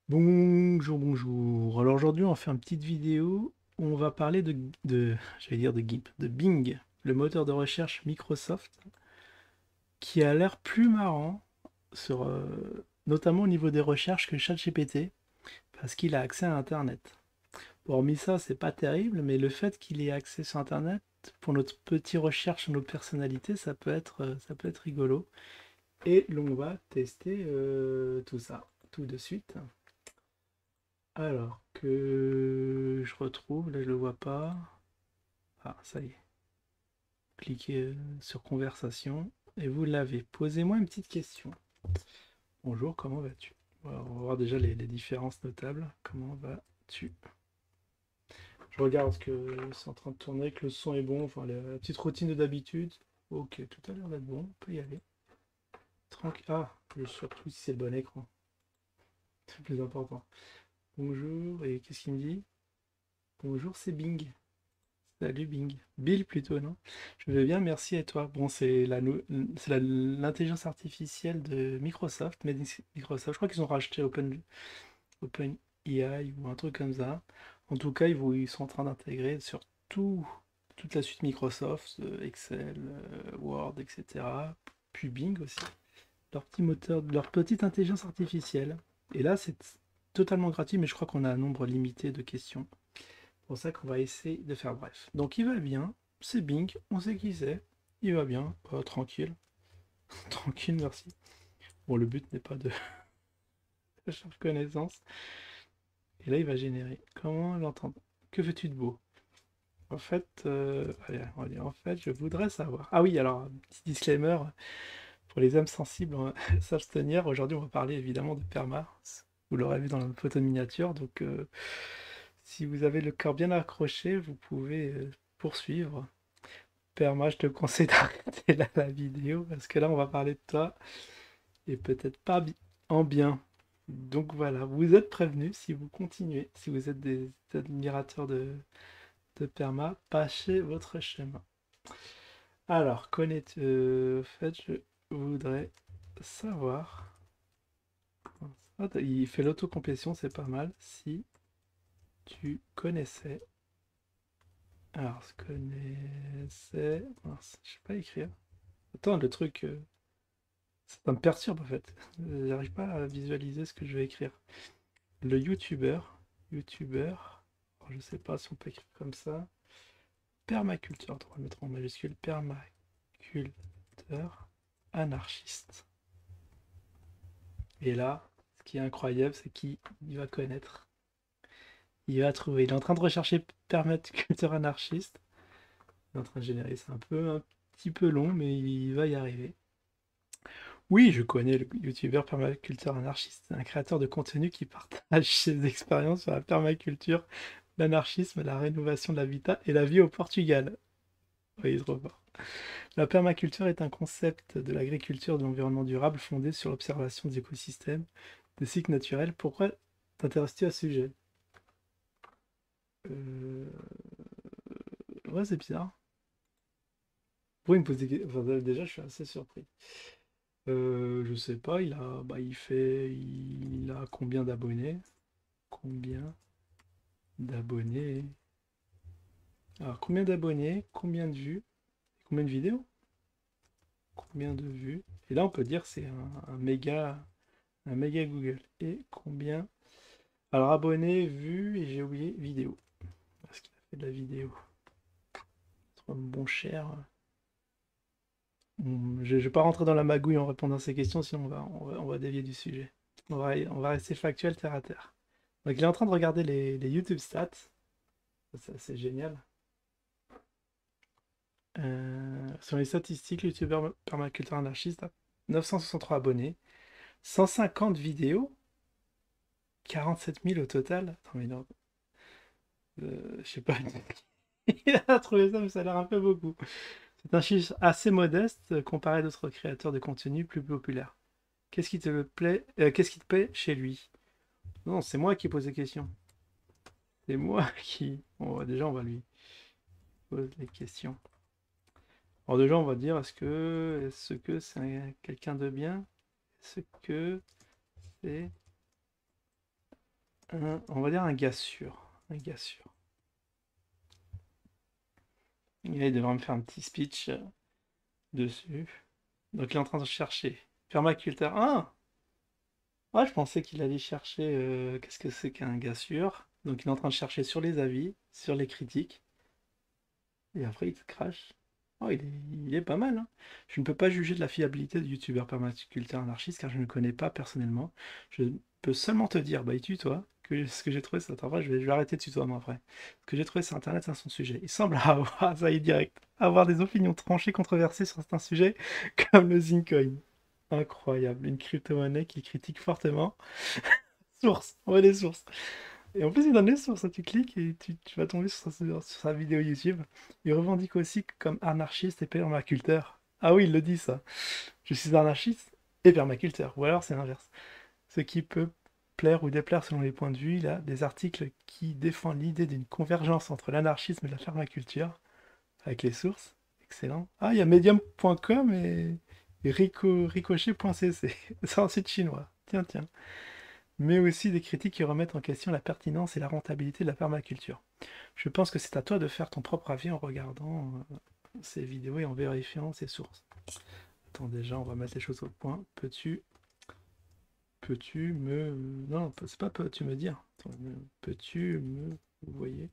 Bonjour, bonjour. Alors aujourd'hui, on va faire une petite vidéo où on va parler j'allais dire de GIMP, de Bing, le moteur de recherche Microsoft, qui a l'air plus marrant, notamment au niveau des recherches que ChatGPT, parce qu'il a accès à Internet. Hormis ça, c'est pas terrible, mais le fait qu'il ait accès sur Internet, pour notre petite recherche sur nos personnalités, ça peut être rigolo. Et l'on va tester tout ça, tout de suite. Alors que je retrouve, là je le vois pas. Ah, ça y est. Cliquez sur conversation et vous l'avez. Posez-moi une petite question. Bonjour, comment vas-tu? On va voir déjà les différences notables. Comment vas-tu? Je regarde que c'est en train de tourner, que le son est bon, enfin la petite routine de d'habitude. Ok, tout a l'air d'être bon, on peut y aller. Tranquille. Ah, surtout si c'est le bon écran. C'est le plus important. Bonjour, et qu'est-ce qu'il me dit? Bonjour, c'est Bing. Salut Bing. Bill plutôt, non? Je vais bien, merci et toi? Bon, l'intelligence artificielle de Microsoft, Microsoft. Je crois qu'ils ont racheté OpenAI ou un truc comme ça. En tout cas, ils sont en train d'intégrer sur toute la suite Microsoft, Excel, Word, etc. Puis Bing aussi. Leur petit moteur, leur petite intelligence artificielle. Et là, c'est totalement gratuit, mais je crois qu'on a un nombre limité de questions. C'est pour ça qu'on va essayer de faire bref. Donc il va bien, c'est Bing, on sait qui c'est, il va bien, tranquille, tranquille, merci. Bon, le but n'est pas de faire connaissance. Et là, il va générer. Comment l'entendre? Que veux-tu de beau? En fait, allez, on va dire, en fait, je voudrais savoir. Ah oui, alors, un petit disclaimer, pour les âmes sensibles, on va s'abstenir. Aujourd'hui, on va parler évidemment de perma. Vous l'aurez vu dans la photo de miniature, donc si vous avez le cœur bien accroché, vous pouvez poursuivre. Perma, je te conseille d'arrêter là la vidéo parce que là, on va parler de toi et peut-être pas en bien. Donc voilà, vous êtes prévenus si vous continuez, si vous êtes des admirateurs de Perma, pâchez votre chemin. Alors, en fait, je voudrais savoir. Ah, il fait l'autocomplétion, c'est pas mal. Si tu connaissais. Alors, je connaissais. Mince, je sais pas écrire. Attends, le truc. Ça me perturbe en fait. J'arrive pas à visualiser ce que je vais écrire. Le youtubeur, alors, je sais pas si on peut écrire comme ça. Permaculteur, on va le mettre en majuscule. Permaculteur anarchiste. Et là, ce qui est incroyable, c'est qu'il va connaître. Il va trouver. Il est en train de rechercher permaculteur anarchiste. Il est en train de générer. C'est un petit peu long, mais il va y arriver. Oui, je connais le youtubeur permaculteur anarchiste, un créateur de contenu qui partage ses expériences sur la permaculture, l'anarchisme, la rénovation de l'habitat et la vie au Portugal. Oui, trop fort. La permaculture est un concept de l'agriculture de l'environnement durable fondé sur l'observation des écosystèmes, des cycles naturels. Pourquoi t'intéresses-tu à ce sujet? Euh, Ouais, c'est bizarre. Pourquoi il me pose enfin, déjà, je suis assez surpris. Je sais pas, il a combien d'abonnés? Combien d'abonnés? Alors, combien d'abonnés? Combien de vues? Combien de vidéos? Combien de vues? Et là, on peut dire que c'est un méga Google. Et combien? Alors, abonnés, vues, et j'ai oublié vidéo. Parce qu'il a fait de la vidéo. Trop bon cher. Je ne vais pas rentrer dans la magouille en répondant à ces questions, sinon on va dévier du sujet. On va rester factuel terre à terre. Donc, il est en train de regarder les YouTube stats. C'est génial. Sur les statistiques, le youtubeur permaculteur anarchiste a 963 abonnés, 150 vidéos, 47 000 au total. Attends, mais non, je sais pas, il a trouvé ça, mais ça a l'air un peu beaucoup. C'est un chiffre assez modeste comparé à d'autres créateurs de contenu plus populaires. Qu'est-ce qui te plaît chez lui? Non, c'est moi qui pose les questions. C'est moi qui. Bon, déjà, on va lui poser les questions. Alors déjà, on va dire est-ce que c'est quelqu'un de bien? Est-ce que c'est On va dire un gars sûr. Un gars sûr. Et là, il devrait me faire un petit speech dessus. Donc il est en train de chercher. Permaculteur. Ah! Ouais, je pensais qu'il allait chercher qu'est-ce que c'est qu'un gars sûr. Donc il est en train de chercher sur les avis, sur les critiques. Et après il te crache. Oh, il est pas mal, hein. Je ne peux pas juger de la fiabilité de youtubeur permaculteur anarchiste car je ne le connais pas personnellement. Je peux seulement te dire, bah il tutoie, que ce que j'ai trouvé sur Internet, je vais arrêter de tutoiement après. Ce que j'ai trouvé sur Internet, c'est son sujet. Il semble avoir, ça y est direct, avoir des opinions tranchées, controversées sur certains sujets, comme le Zincoin. Incroyable, une crypto-monnaie qu'il critique fortement. Source, on voit les sources. Et en plus, il donne les sources, tu cliques et tu vas tomber sur sa vidéo YouTube. Il revendique aussi comme anarchiste et permaculteur. Ah oui, il le dit ça. Je suis anarchiste et permaculteur. Ou alors c'est l'inverse. Ce qui peut plaire ou déplaire selon les points de vue. Il a des articles qui défendent l'idée d'une convergence entre l'anarchisme et la permaculture, avec les sources. Excellent. Ah, il y a medium.com et ricochet.cc. C'est un site chinois. Tiens, tiens. Mais aussi des critiques qui remettent en question la pertinence et la rentabilité de la permaculture. Je pense que c'est à toi de faire ton propre avis en regardant ces vidéos et en vérifiant ces sources. Attends, déjà, on va mettre les choses au point. Peux-tu me... Non, c'est pas peux-tu me dire. Attends, peux-tu me... Vous voyez?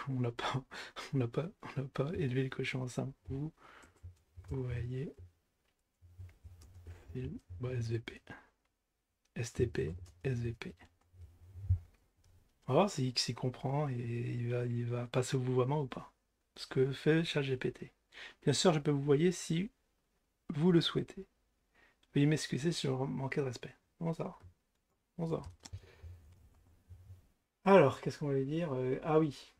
On l'a pas... On l'a pas élevé le cochon ensemble. Vous voyez... Bon, SVP. STP, SVP. On va voir si X y comprend et il va passer au vouvoiement ou pas. Ce que fait ChatGPT. Bien sûr, je peux vous voyer si vous le souhaitez. Veuillez m'excuser si je manquais de respect. Bon, ça va. Bon, ça va. Alors, qu'est-ce qu'on va lui dire? Ah oui.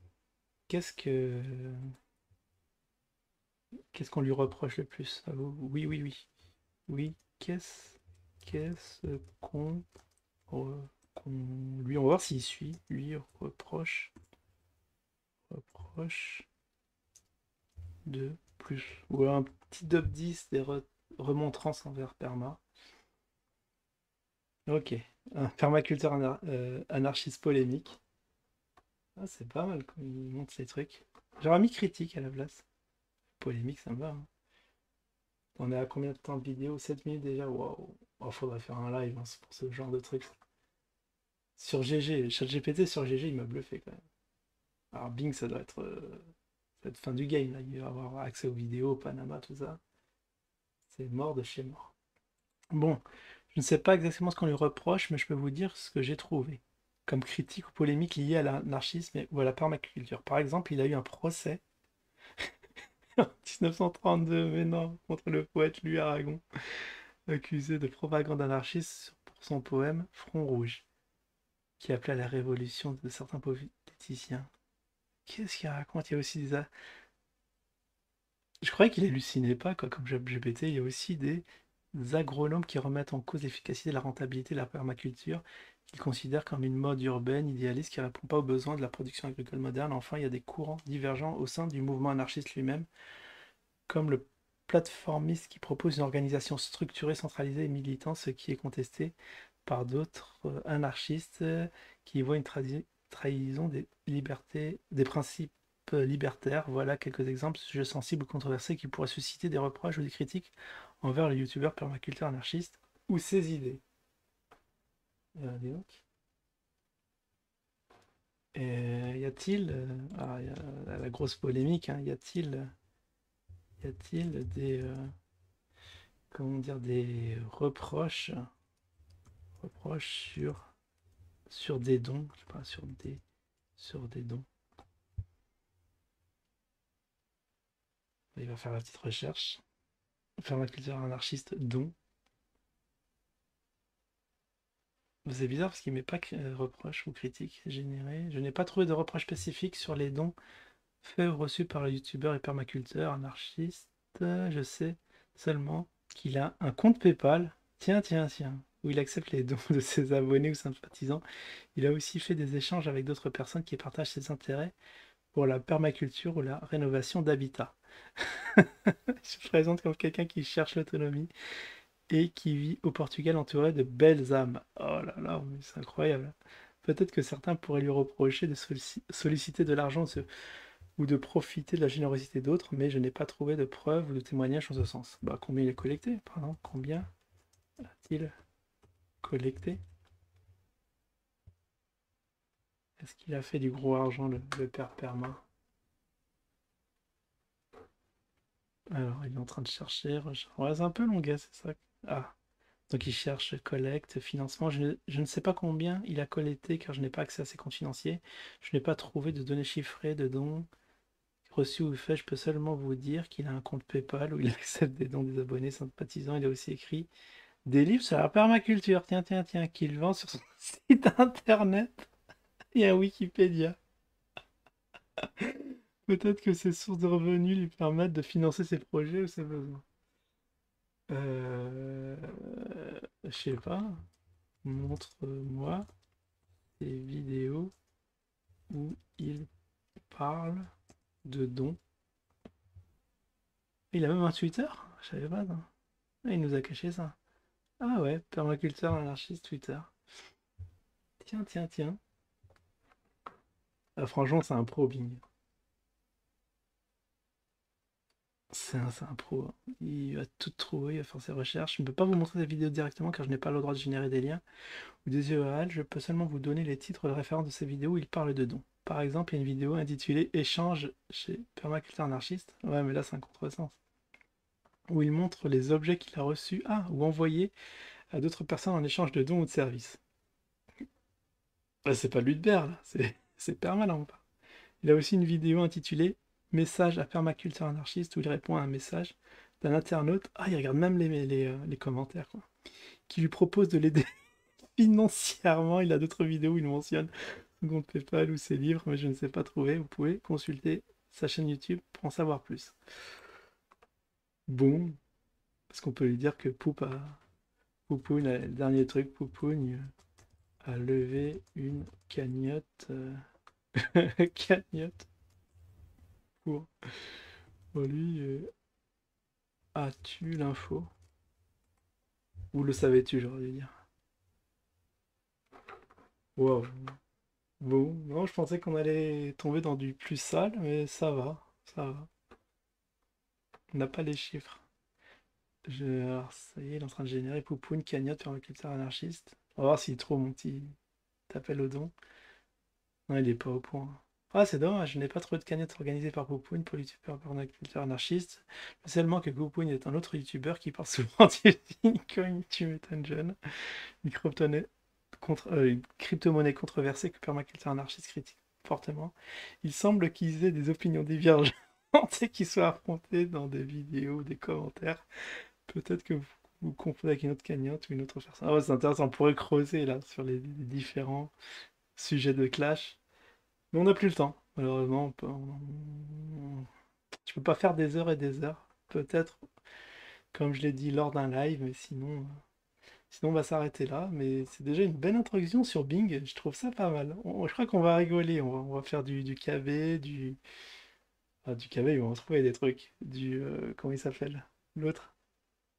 Qu'est-ce que... Qu'est-ce qu'on lui reproche le plus? Ah, oui, oui, oui. Oui, qu'est-ce qu'on lui... On va voir s'il suit. Lui reproche de plus. Ou un petit top 10 des remontrances envers Perma. Ok. Un permaculteur anarchiste polémique. Ah, c'est pas mal quand il monte ces trucs. J'aurais mis critique à la place. Polémique, ça me va, hein. On est à combien de temps de vidéo? 7 minutes déjà? Waouh. Oh, faudrait faire un live hein, pour ce genre de trucs. Sur GG, ChatGPT sur GG, il m'a bluffé quand même. Alors Bing, ça doit être fin du game, là. Il va avoir accès aux vidéos, au Panama, tout ça. C'est mort de chez mort. Bon, je ne sais pas exactement ce qu'on lui reproche, mais je peux vous dire ce que j'ai trouvé comme critique ou polémique liée à l'anarchisme ou à la permaculture. Par exemple, il a eu un procès en 1932, mais non, contre le poète Louis Aragon, accusé de propagande anarchiste pour son poème Front Rouge, qui appelait à la révolution de certains politiciens. Qu'est-ce qu'il raconte? Il y a aussi des... Je croyais qu'il hallucinait pas, quoi, comme GPT. Il y a aussi des agronomes qui remettent en cause l'efficacité et la rentabilité de la permaculture, qu'ils considèrent comme une mode urbaine, idéaliste, qui ne répond pas aux besoins de la production agricole moderne. Enfin, il y a des courants divergents au sein du mouvement anarchiste lui-même, comme le plateformiste qui propose une organisation structurée, centralisée et militante, ce qui est contesté par d'autres anarchistes qui voient une trahison des libertés, des principes libertaires. Voilà quelques exemples de sujets sensibles ou controversés qui pourraient susciter des reproches ou des critiques envers le youtubeur permaculteur anarchiste ou ses idées. Dis donc. Y a-t-il, y a la grosse polémique, hein, y a-t-il comment dire, des reproches sur des dons, je sais pas, sur des dons. Il va faire la petite recherche. Permaculteur anarchiste dons. C'est bizarre parce qu'il met pas reproches ou critiques générées. Je n'ai pas trouvé de reproches spécifiques sur les dons faits ou reçus par le youtubeur et permaculteur anarchiste. Je sais seulement qu'il a un compte PayPal. Tiens, tiens, tiens. Où il accepte les dons de ses abonnés ou sympathisants. Il a aussi fait des échanges avec d'autres personnes qui partagent ses intérêts pour la permaculture ou la rénovation d'habitat. Il se présente comme quelqu'un qui cherche l'autonomie et qui vit au Portugal entouré de belles âmes. Oh là là, mais c'est incroyable. Peut-être que certains pourraient lui reprocher de solliciter de l'argent ou de profiter de la générosité d'autres, mais je n'ai pas trouvé de preuves ou de témoignages en ce sens. Bah, combien il a collecté, par exemple? Combien a-t-il collecté? Est-ce qu'il a fait du gros argent, le père Perma? Alors, il est en train de chercher, ouais, c'est un peu long, gars, c'est ça. Ah, donc il cherche collecte, financement. Je ne sais pas combien il a collecté car je n'ai pas accès à ses comptes financiers. Je n'ai pas trouvé de données chiffrées de dons reçus ou faits. Je peux seulement vous dire qu'il a un compte PayPal où il accepte des dons des abonnés sympathisants. Il a aussi écrit des livres sur la permaculture. Tiens, tiens, tiens, qu'il vend sur son site internet et un Wikipédia. Peut-être que ces sources de revenus lui permettent de financer ses projets ou ses besoins. Euh... Je sais pas. Montre-moi des vidéos où il parle de dons. Il a même un Twitter? Je savais pas, non. Ah, il nous a caché ça. Ah ouais, permaculteur anarchiste Twitter. Tiens, tiens, tiens. Ah, franchement, c'est un pro, Bing. C'est un pro, hein. Il va tout trouver, il va faire ses recherches. Je ne peux pas vous montrer des vidéos directement car je n'ai pas le droit de générer des liens ou des URL. Je peux seulement vous donner les titres de référence de ces vidéos où il parle de dons. Par exemple, il y a une vidéo intitulée Échange chez Permaculteur Anarchiste. Ouais, mais là, c'est un contresens. Où il montre les objets qu'il a reçus, ou envoyés à d'autres personnes en échange de dons ou de services. Bah, c'est pas Ludber, là, c'est permanent. Il a aussi une vidéo intitulée Message à permaculteur anarchiste où il répond à un message d'un internaute. Ah, il regarde même les commentaires, quoi. Qui lui propose de l'aider financièrement. Il a d'autres vidéos où il mentionne son compte PayPal ou ses livres, mais je ne sais pas trouver. Vous pouvez consulter sa chaîne YouTube pour en savoir plus. Bon, parce qu'on peut lui dire que Poupoune, le dernier truc, Poupoune a levé une cagnotte. Cagnotte pour lui. As-tu l'info? Ou le savais-tu, j'aurais dû dire. Wow. Bon, non, je pensais qu'on allait tomber dans du plus sale, mais ça va, ça va. On n'a pas les chiffres. Alors, ça y est, il est en train de générer Poupoune, cagnotte, permaculteur anarchiste. On va voir s'il trouve mon petit appel au don. Non, il est pas au point. Ah, c'est dommage, je n'ai pas trouvé de cagnotte organisée par Poupoune pour youtubeur permaculteur anarchiste. Seulement que Poupoune est un autre youtubeur qui parle souvent du Bitcoin, tu m'étonnes, jeune. Une crypto-monnaie controversée que permaculture anarchiste critique fortement. Il semble qu'ils aient des opinions divergentes et qu'ils soient affrontés dans des vidéos ou des commentaires. Peut-être que vous confondez avec une autre cagnotte ou une autre personne. Ah ouais, c'est intéressant, on pourrait creuser là sur les différents sujets de clash. Mais on n'a plus le temps. Malheureusement, je peux pas faire des heures et des heures. Peut-être, comme je l'ai dit lors d'un live, mais sinon, on va s'arrêter là, mais c'est déjà une belle introduction sur Bing, je trouve ça pas mal. Je crois qu'on va rigoler, on va faire du KB, du KB, ils vont trouver des trucs. Comment il s'appelle? L'autre?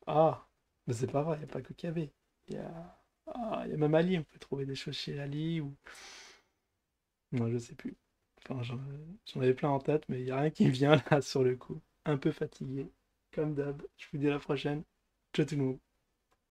Ah, mais c'est pas vrai, il n'y a pas que KB. Il y a même Ali, on peut trouver des choses chez Ali, ou... Non, je sais plus. Enfin, j'en avais plein en tête, mais il n'y a rien qui me vient là sur le coup. Un peu fatigué, comme d'hab. Je vous dis à la prochaine. Ciao tout le monde.